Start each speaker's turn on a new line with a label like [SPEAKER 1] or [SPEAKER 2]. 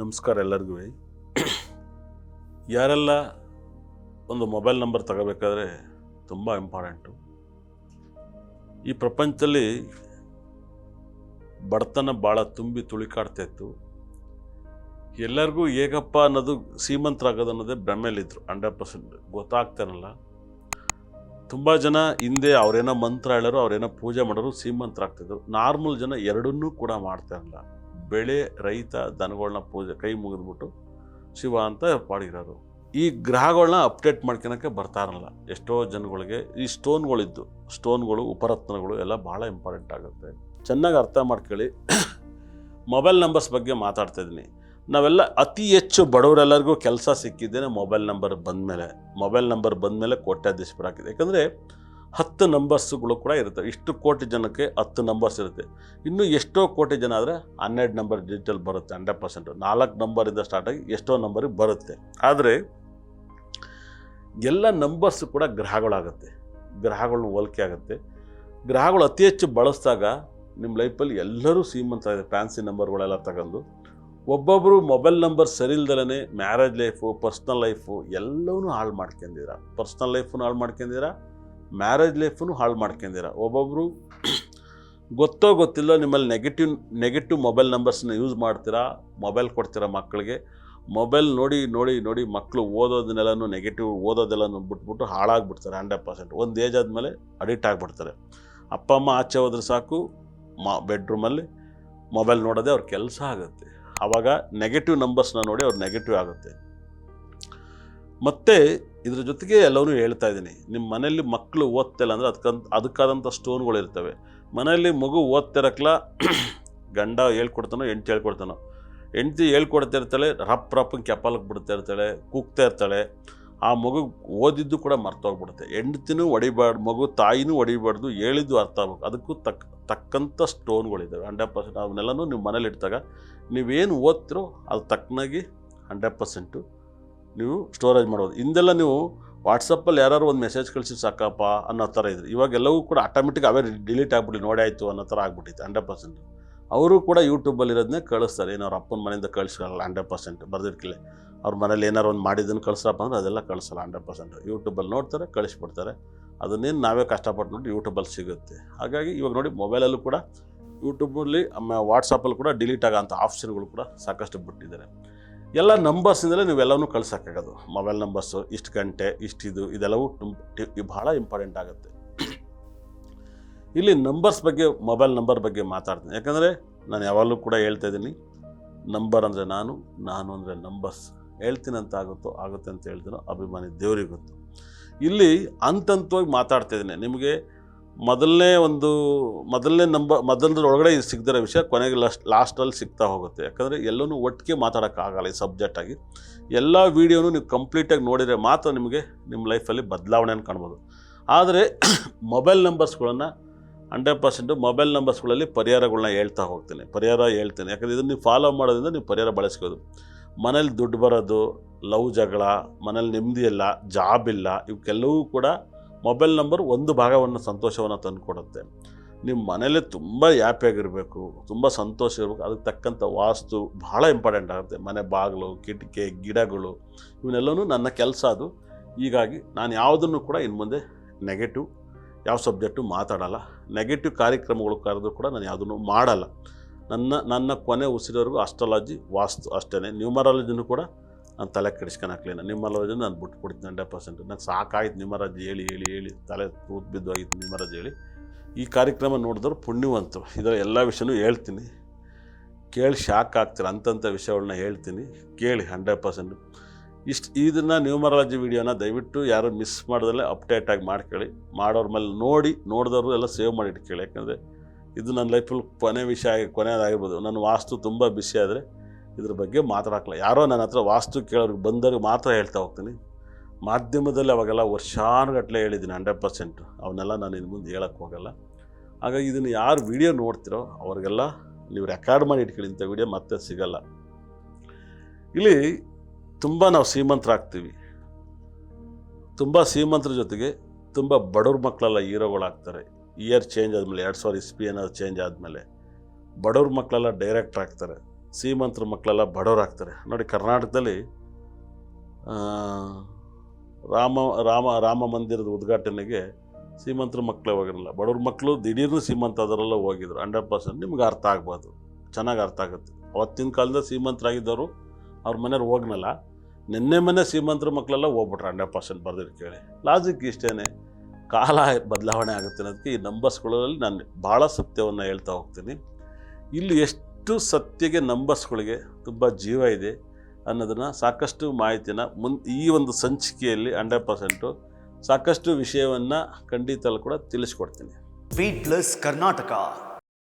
[SPEAKER 1] ನಮಸ್ಕಾರ ಎಲ್ಲರಿಗೂ. ಯಾರೆಲ್ಲ ಒಂದು ಮೊಬೈಲ್ ನಂಬರ್ ತಗೋಬೇಕಾದ್ರೆ ತುಂಬ ಇಂಪಾರ್ಟೆಂಟು. ಈ ಪ್ರಪಂಚದಲ್ಲಿ ಬಡತನ ಭಾಳ ತುಂಬಿ ತುಳಿಕಾಡ್ತಾಯಿತ್ತು. ಎಲ್ಲರಿಗೂ ಹೇಗಪ್ಪ ಅನ್ನೋದು ಶ್ರೀಮಂತರಾಗೋದು ಅನ್ನೋದೇ ಭ್ರಮೆಯಲ್ಲಿದ್ದರು. 100% ಗೊತ್ತಾಗ್ತಾನಲ್ಲ. ತುಂಬ ಜನ ಹಿಂದೆ ಅವರೇನೋ ಮಂತ್ರ ಹೇಳೋರು, ಅವರೇನೋ ಪೂಜೆ ಮಾಡೋರು ಶ್ರೀಮಂತರಾಗ್ತಿದ್ರು. ನಾರ್ಮಲ್ ಜನ ಎರಡನ್ನೂ ಕೂಡ ಮಾಡ್ತಾರಲ್ಲ. ಬೆಳೆ, ರೈತ, ದನಗಳನ್ನ ಪೂಜೆ ಕೈ ಮುಗಿದ್ಬಿಟ್ಟು ಶಿವ ಅಂತ ಪಾಡಿರೋರು. ಈ ಗ್ರಹಗಳನ್ನ ಅಪ್ಡೇಟ್ ಮಾಡ್ಕೊಳಕ್ಕೆ ಬರ್ತಾರಲ್ಲ ಎಷ್ಟೋ ಜನಗಳಿಗೆ. ಈ ಸ್ಟೋನ್ಗಳು ಉಪರತ್ನಗಳು ಎಲ್ಲ ಭಾಳ ಇಂಪಾರ್ಟೆಂಟ್ ಆಗುತ್ತೆ. ಚೆನ್ನಾಗಿ ಅರ್ಥ ಮಾಡ್ಕೊಳ್ಳಿ. ಮೊಬೈಲ್ ನಂಬರ್ಸ್ ಬಗ್ಗೆ ಮಾತಾಡ್ತಾ ಇದ್ದೀನಿ. ನಾವೆಲ್ಲ ಅತಿ ಹೆಚ್ಚು ಬಡವರೆಲ್ಲರಿಗೂ ಕೆಲಸ ಸಿಕ್ಕಿದ್ದೇನೆ ಮೊಬೈಲ್ ನಂಬರ್ ಬಂದಮೇಲೆ ಕೋಟ್ಯಾಧೀಶರಾಗಿದೆ. ಯಾಕಂದರೆ 10 ನಂಬರ್ಸ್ಗಳು ಕೂಡ ಇರ್ತವೆ. ಇಷ್ಟು ಕೋಟಿ ಜನಕ್ಕೆ 10 ನಂಬರ್ಸ್ ಇರುತ್ತೆ. ಇನ್ನು ಎಷ್ಟೋ ಕೋಟಿ ಜನ ಆದರೆ 12 ನಂಬರ್ ಡಿಜಿಟಲ್ ಬರುತ್ತೆ. 100%. 4 ನಂಬರಿಂದ ಸ್ಟಾರ್ಟ್ ಆಗಿ ಎಷ್ಟೋ ನಂಬರಿಗೆ ಬರುತ್ತೆ. ಆದರೆ ಎಲ್ಲ ನಂಬರ್ಸ್ ಕೂಡ ಗ್ರಹಗಳಾಗುತ್ತೆ. ಗ್ರಹಗಳನ್ನ ಹೋಲಿಕೆ ಆಗುತ್ತೆ. ಗ್ರಹಗಳು ಅತಿ ಹೆಚ್ಚು ಬಳಸಿದಾಗ ನಿಮ್ಮ ಲೈಫಲ್ಲಿ ಎಲ್ಲರೂ ಶ್ರೀಮಂತರಾಗಿದೆ. ಫ್ಯಾನ್ಸಿ ನಂಬರ್ಗಳೆಲ್ಲ ತಗೊಂಡು ಒಬ್ಬೊಬ್ಬರು ಮೊಬೈಲ್ ನಂಬರ್ ಸರಿ ಇಲ್ದಲೇ ಮ್ಯಾರೇಜ್ ಲೈಫು, ಪರ್ಸ್ನಲ್ ಲೈಫು ಎಲ್ಲವೂ ಹಾಳು ಮಾಡ್ಕೊಂಡಿದ್ದೀರ. ಪರ್ಸ್ನಲ್ ಲೈಫನ್ನು ಹಾಳು ಮಾಡ್ಕೊಂಡಿದ್ದೀರ, ಮ್ಯಾರೇಜ್ ಲೈಫನ್ನು ಹಾಳು ಮಾಡ್ಕೊಂಡಿದ್ದೀರ. ಒಬ್ಬೊಬ್ಬರು ಗೊತ್ತೋ ಗೊತ್ತಿಲ್ಲ ನಿಮ್ಮಲ್ಲಿ ನೆಗೆಟಿವ್ ಮೊಬೈಲ್ ನಂಬರ್ಸ್ನ ಯೂಸ್ ಮಾಡ್ತೀರಾ. ಮೊಬೈಲ್ ಕೊಡ್ತೀರಾ ಮಕ್ಕಳಿಗೆ. ಮೊಬೈಲ್ ನೋಡಿ ಮಕ್ಕಳು ಓದೋದನ್ನೆಲ್ಲನೂ ಓದೋದೆಲ್ಲನೂ ಬಿಟ್ಬಿಟ್ಟು ಹಾಳಾಗ್ಬಿಡ್ತಾರೆ. 100%. ಒಂದು ಏಜ್ ಆದಮೇಲೆ ಅಡಿಕ್ಟ್ ಆಗಿಬಿಡ್ತಾರೆ. ಅಪ್ಪ ಅಮ್ಮ ಆಚೆ ಹೋದ್ರೆ ಸಾಕು, ಬೆಡ್ರೂಮಲ್ಲಿ ಮೊಬೈಲ್ ನೋಡೋದೇ ಅವ್ರ ಕೆಲಸ ಆಗುತ್ತೆ. ಆವಾಗ ನೆಗೆಟಿವ್ ನಂಬರ್ಸ್ನ ನೋಡಿ ಅವ್ರು ನೆಗೆಟಿವ್ ಆಗುತ್ತೆ. ಮತ್ತು ಇದ್ರ ಜೊತೆಗೆ ಎಲ್ಲವೂ ಹೇಳ್ತಾ ಇದ್ದೀನಿ. ನಿಮ್ಮ ಮನೆಯಲ್ಲಿ ಮಕ್ಕಳು ಓದ್ತಿಲ್ಲ ಅಂದರೆ ಅದಕ್ಕಾದಂಥ ಸ್ಟೋನ್ಗಳು ಇರ್ತವೆ. ಮನೆಯಲ್ಲಿ ಮಗು ಓದ್ತಿರಕ್ಲ ಗಂಡ ಹೇಳ್ಕೊಡ್ತಾನೋ ಹೆಂಡ್ತಿ ಹೇಳ್ಕೊಡ್ತಾನೋ. ಹೆಂಡ್ತಿ ಹೇಳ್ಕೊಡ್ತಿರ್ತಾಳೆ, ರಪ್ಪಂಗೆ ಕೆಪಾಲಕ್ಕೆ ಬಿಡ್ತಾ ಇರ್ತಾಳೆ, ಕೂಗ್ತಾ ಇರ್ತಾಳೆ. ಆ ಮಗು ಓದಿದ್ದು ಕೂಡ ಮರ್ತೋಗ್ಬಿಡುತ್ತೆ. ಹೆಂಡ್ತಿನೂ ಹೊಡಿಬಾರ್ದು, ಮಗು ತಾಯಿನೂ ಹೊಡಿಬಾರ್ದು, ಹೇಳಿದ್ದು ಅರ್ಥ ಆಗ್ಬೇಕು. ಅದಕ್ಕೂ ತಕ್ಕಂಥ ಸ್ಟೋನ್ಗಳಿದ್ದಾವೆ. 100%. ಅವನ್ನೆಲ್ಲನೂ ನೀವು ಮನೇಲಿ ಇಟ್ಟಾಗ ನೀವೇನು ಓದ್ತಿರೋ ಅದು ತಕ್ಕನಾಗಿ 100% ನೀವು ಸ್ಟೋರೇಜ್ ಮಾಡ್ಬೋದು. ಹಿಂದೆಲ್ಲ ನೀವು ವಾಟ್ಸಪ್ಪಲ್ಲಿ ಯಾರು ಒಂದು ಮೆಸೇಜ್ ಕಳಿಸಿ ಸಾಕಪ್ಪ ಅನ್ನೋ ಥರ ಇದ್ರು. ಇವಾಗೆಲ್ಲವೂ ಕೂಡ ಆಟೋಮೆಟಿಕ್ ಅವೇ ಡಿಲೀಟ್ ಆಗಿಬಿಟ್ಟು ನೋಡಿ ಆಯಿತು ಅನ್ನೋ ಥರ ಆಗ್ಬಿಟ್ಟಿತ್ತು. 100%. ಅವರು ಕೂಡ ಯೂಟ್ಯೂಬಲ್ಲಿ ಇರೋದನ್ನೇ ಕಳಿಸ್ತಾರೆ. ಏನೋ ಅವ್ರ ಅಪ್ಪನ ಮನೆಯಿಂದ ಕಳಿಸ್ಕೊಳ್ಳಲ್ಲ. 100% ಬರ್ದಿರ್ಕಿಲ್ಲ. ಅವ್ರ ಮನೇಲಿ ಏನಾರು ಒಂದು ಮಾಡಿದ್ದನ್ನು ಕಳಿಸ್ರಪ್ಪ ಅಂದರೆ ಅದೆಲ್ಲ ಕಳಿಸಲ್ಲ. 100% ಯೂಟ್ಯೂಬಲ್ಲಿ ನೋಡ್ತಾರೆ, ಕಳಿಸ್ಬಿಡ್ತಾರೆ. ಅದನ್ನೇನು ನಾವೇ ಕಷ್ಟಪಟ್ಟು ನೋಡಿ ಯೂಟ್ಯೂಬಲ್ಲಿ ಸಿಗುತ್ತೆ. ಹಾಗಾಗಿ ಇವಾಗ ನೋಡಿ ಮೊಬೈಲಲ್ಲೂ ಕೂಡ ಯೂಟ್ಯೂಬಲ್ಲಿ ವಾಟ್ಸಪ್ಪಲ್ಲಿ ಕೂಡ ಡಿಲೀಟ್ ಆಗೋಂಥ ಆಪ್ಷನ್ಗಳು ಕೂಡ ಸಾಕಷ್ಟು ಬಿಟ್ಟಿದ್ದಾರೆ. ಎಲ್ಲ ನಂಬರ್ಸಿಂದಲೇ ನೀವೆಲ್ಲವೂ ಕಳ್ಸೋಕ್ಕಾಗೋದು. ಮೊಬೈಲ್ ನಂಬರ್ಸು, ಇಷ್ಟು ಗಂಟೆ, ಇದೆಲ್ಲವೂ ಭಾಳ ಇಂಪಾರ್ಟೆಂಟ್ ಆಗುತ್ತೆ. ಇಲ್ಲಿ ನಂಬರ್ಸ್ ಬಗ್ಗೆ, ಮೊಬೈಲ್ ನಂಬರ್ ಬಗ್ಗೆ ಮಾತಾಡ್ತೀನಿ. ಯಾಕಂದರೆ ನಾನು ಯಾವಾಗಲೂ ಕೂಡ ಹೇಳ್ತಾ ಇದ್ದೀನಿ, ನಂಬರ್ ಅಂದರೆ ನಾನು ಅಂದರೆ ನಂಬರ್ಸ್. ಹೇಳ್ತೀನಿ ಅಂತ ಆಗುತ್ತೆ ಅಂತ ಹೇಳ್ತೀನೋ ಅಭಿಮಾನಿ ದೇವ್ರಿಗೆ ಗೊತ್ತು. ಇಲ್ಲಿ ಹಂತವಾಗಿ ಮಾತಾಡ್ತಾಯಿದ್ದೀನಿ. ನಿಮಗೆ ಮೊದಲೊಳಗಡೆ ಸಿಗದಿರೋ ವಿಷಯ ಕೊನೆಗೆ ಲಾಸ್ಟಲ್ಲಿ ಸಿಗ್ತಾ ಹೋಗುತ್ತೆ. ಯಾಕಂದರೆ ಎಲ್ಲನೂ ಒಟ್ಟಿಗೆ ಮಾತಾಡೋಕ್ಕಾಗಲ್ಲ ಈ ಸಬ್ಜೆಕ್ಟಾಗಿ. ಎಲ್ಲ ವೀಡಿಯೋನು ನೀವು ಕಂಪ್ಲೀಟಾಗಿ ನೋಡಿದರೆ ಮಾತ್ರ ನಿಮಗೆ ನಿಮ್ಮ ಲೈಫಲ್ಲಿ ಬದಲಾವಣೆಯನ್ನು ಕಾಣ್ಬೋದು. ಆದರೆ ಮೊಬೈಲ್ ನಂಬರ್ಸ್ಗಳನ್ನು 100% ಮೊಬೈಲ್ ನಂಬರ್ಸ್ಗಳಲ್ಲಿ ಪರಿಹಾರಗಳನ್ನ ಹೇಳ್ತೀನಿ. ಯಾಕಂದರೆ ಇದನ್ನು ನೀವು ಫಾಲೋ ಮಾಡೋದ್ರಿಂದ ನೀವು ಪರಿಹಾರ ಬಳಸ್ಕೋದು. ಮನೇಲಿ ದುಡ್ಡು ಬರೋದು, ಲವ್ ಜಗಳ, ಮನೇಲಿ ನೆಮ್ಮದಿ ಇಲ್ಲ, ಜಾಬ್ ಇಲ್ಲ, ಇವಕ್ಕೆಲ್ಲವೂ ಕೂಡ ಮೊಬೈಲ್ ನಂಬರ್ ಒಂದು ಭಾಗವನ್ನು, ಸಂತೋಷವನ್ನು ತಂದುಕೊಡುತ್ತೆ. ನಿಮ್ಮ ಮನೇಲಿ ತುಂಬ ಹ್ಯಾಪಿಯಾಗಿರಬೇಕು, ತುಂಬ ಸಂತೋಷ ಇರಬೇಕು. ಅದಕ್ಕೆ ತಕ್ಕಂಥ ವಾಸ್ತು ಭಾಳ ಇಂಪಾರ್ಟೆಂಟ್ ಆಗುತ್ತೆ. ಮನೆ ಬಾಗಿಲು, ಕಿಟಕಿ, ಗಿಡಗಳು ಇವನ್ನೆಲ್ಲವೂ ನನ್ನ ಕೆಲಸ ಅದು. ಹೀಗಾಗಿ ನಾನು ಯಾವುದನ್ನು ಕೂಡ ಇನ್ನು ಮುಂದೆ ನೆಗೆಟಿವ್ ಯಾವ ಸಬ್ಜೆಕ್ಟು ಮಾತಾಡಲ್ಲ. ನೆಗೆಟಿವ್ ಕಾರ್ಯಕ್ರಮಗಳು ಕರೆದು ಕೂಡ ನಾನು ಯಾವುದನ್ನು ಮಾಡಲ್ಲ. ನನ್ನ ಕೊನೆ ಉಸಿರೋವರೆಗೂ ಅಸ್ಟ್ರಾಲಜಿ, ವಾಸ್ತು ಅಷ್ಟೇ. ನ್ಯೂಮರಾಲಜಿನೂ ಕೂಡ ನಾನು ತಲೆ ಕೆಡಿಸ್ಕೊಳಕ್ಲಿಲ್ಲ. ನ್ಯೂಮರಾಲಜಿನ ನಾನು ಬಿಟ್ಬಿಡ್ತೀನಿ 100%. ನಂಗೆ ಸಾಕಾಯ್ತು ನ್ಯೂಮರಾಲಜಿ ಹೇಳಿ ತಲೆ ತೂತು ಬಿದ್ದು ಆಗಿತ್ತು ನ್ಯೂಮರಾಲಜಿ ಹೇಳಿ. ಈ ಕಾರ್ಯಕ್ರಮ ನೋಡಿದವರು ಪುಣ್ಯವಂತರು. ಇದರ ಎಲ್ಲ ವಿಷಯನೂ ಹೇಳ್ತೀನಿ, ಕೇಳಿ ಶಾಕ್ ಆಗ್ತೀರ. ಅಂಥ ವಿಷಯಗಳನ್ನ ಹೇಳ್ತೀನಿ, ಕೇಳಿ 100%. ಇದನ್ನು ನ್ಯೂಮರಾಲಜಿ ವೀಡಿಯೋನ ದಯವಿಟ್ಟು ಯಾರು ಮಿಸ್ ಮಾಡೋದಲ್ಲೇ ಅಪ್ಡೇಟಾಗಿ ಮಾಡ್ಕೊಳ್ಳಿ. ಮಾಡೋರ ಮೇಲೆ ನೋಡಿದವರು ಎಲ್ಲ ಸೇವ್ ಮಾಡಿ ಇಟ್ಕೊಳ್ಳಿ. ಯಾಕಂದರೆ ಇದು ನನ್ನ ಲೈಫಲ್ಲಿ ಕೊನೆಯದಾಗಿರ್ಬೋದು. ನನ್ನ ವಾಸ್ತು ತುಂಬ ಬಿಸಿ ಆದರೆ ಇದ್ರ ಬಗ್ಗೆ ಮಾತಾಡೋಕ್ಕಲ್ಲ. ಯಾರೋ ನನ್ನ ಹತ್ರ ವಾಸ್ತು ಕೇಳೋರಿಗೆ ಬಂದವ್ರಿಗೆ ಮಾತ್ರ ಹೇಳ್ತಾ ಹೋಗ್ತೀನಿ. ಮಾಧ್ಯಮದಲ್ಲಿ ಅವಾಗೆಲ್ಲ ವರ್ಷಾನುಗಟ್ಟಲೆ ಹೇಳಿದ್ದೀನಿ 100%. ಅವನ್ನೆಲ್ಲ ನಾನು ಇನ್ನು ಮುಂದೆ ಹೇಳೋಕ್ಕೆ ಹೋಗಲ್ಲ. ಹಾಗಾಗಿ ಇದನ್ನು ಯಾರು ವಿಡಿಯೋ ನೋಡ್ತಿರೋ ಅವ್ರಿಗೆಲ್ಲ ನೀವು ರೆಕಾರ್ಡ್ ಮಾಡಿ ಇಟ್ಕೊಳ್ಳಿ. ಇಂಥ ವಿಡಿಯೋ ಮತ್ತೆ ಸಿಗಲ್ಲ. ಇಲ್ಲಿ ತುಂಬ ನಾವು ಶ್ರೀಮಂತರಾಗ್ತೀವಿ. ತುಂಬ ಶ್ರೀಮಂತರ ಜೊತೆಗೆ ತುಂಬ ಬಡವ್ರ ಮಕ್ಕಳೆಲ್ಲ ಹೀರೋಗಳಾಗ್ತಾರೆ. ಇಯರ್ ಚೇಂಜ್ ಆದಮೇಲೆ 2000 ಇಸ್ವಿ ಏನಾದ್ರು ಚೇಂಜ್ ಆದಮೇಲೆ ಬಡವ್ರ ಮಕ್ಕಳೆಲ್ಲ ಡೈರೆಕ್ಟ್ರ್ ಆಗ್ತಾರೆ. ಶ್ರೀಮಂತರ ಮಕ್ಕಳೆಲ್ಲ ಬಡವರಾಗ್ತಾರೆ. ನೋಡಿ, ಕರ್ನಾಟಕದಲ್ಲಿ ರಾಮ ಮಂದಿರದ ಉದ್ಘಾಟನೆಗೆ ಶ್ರೀಮಂತರ ಮಕ್ಕಳೇ ಹೋಗಿರಲಿಲ್ಲ, ಬಡವ್ರ ಮಕ್ಕಳು ದಿಢೀರ್ನು ಶ್ರೀಮಂತ ಅದರೆಲ್ಲ ಹೋಗಿದ್ರು. 100% ನಿಮ್ಗೆ ಅರ್ಥ ಆಗ್ಬೋದು, ಚೆನ್ನಾಗಿ ಅರ್ಥ ಆಗುತ್ತೆ. ಅವತ್ತಿನ ಕಾಲದಲ್ಲಿ ಶ್ರೀಮಂತರಾಗಿದ್ದವರು ಅವ್ರ ಮನೆಯವ್ರು ಹೋಗ್ನಲ್ಲ, ನಿನ್ನೆ ಶ್ರೀಮಂತರ ಮಕ್ಕಳೆಲ್ಲ ಹೋಗ್ಬಿಟ್ರೆ 100% ಬರ್ದಿರಿ ಕೇಳಿ. ಲಾಜಿಕ್ ಇಷ್ಟೇ, ಕಾಲ ಬದಲಾವಣೆ ಆಗುತ್ತೆ ಅನ್ನೋದಕ್ಕೆ ಈ ನಂಬರ್ಸ್ಗಳಲ್ಲಿ ನಾನು ಭಾಳ ಸತ್ಯವನ್ನು ಹೇಳ್ತಾ ಹೋಗ್ತೀನಿ. ಇಲ್ಲಿ ಎಷ್ಟು ಸತ್ಯಗೆ ನಂಬರ್ಸ್ಗಳಿಗೆ ತುಂಬ ಜೀವ ಇದೆ ಅನ್ನೋದನ್ನು ಸಾಕಷ್ಟು ಮಾಹಿತಿನ ಈ ಒಂದು ಸಂಚಿಕೆಯಲ್ಲಿ 100% ಸಾಕಷ್ಟು ವಿಷಯವನ್ನು ಖಂಡಿತ ಕೂಡ ತಿಳಿಸ್ಕೊಡ್ತೀನಿ.
[SPEAKER 2] Beat plus Karnataka.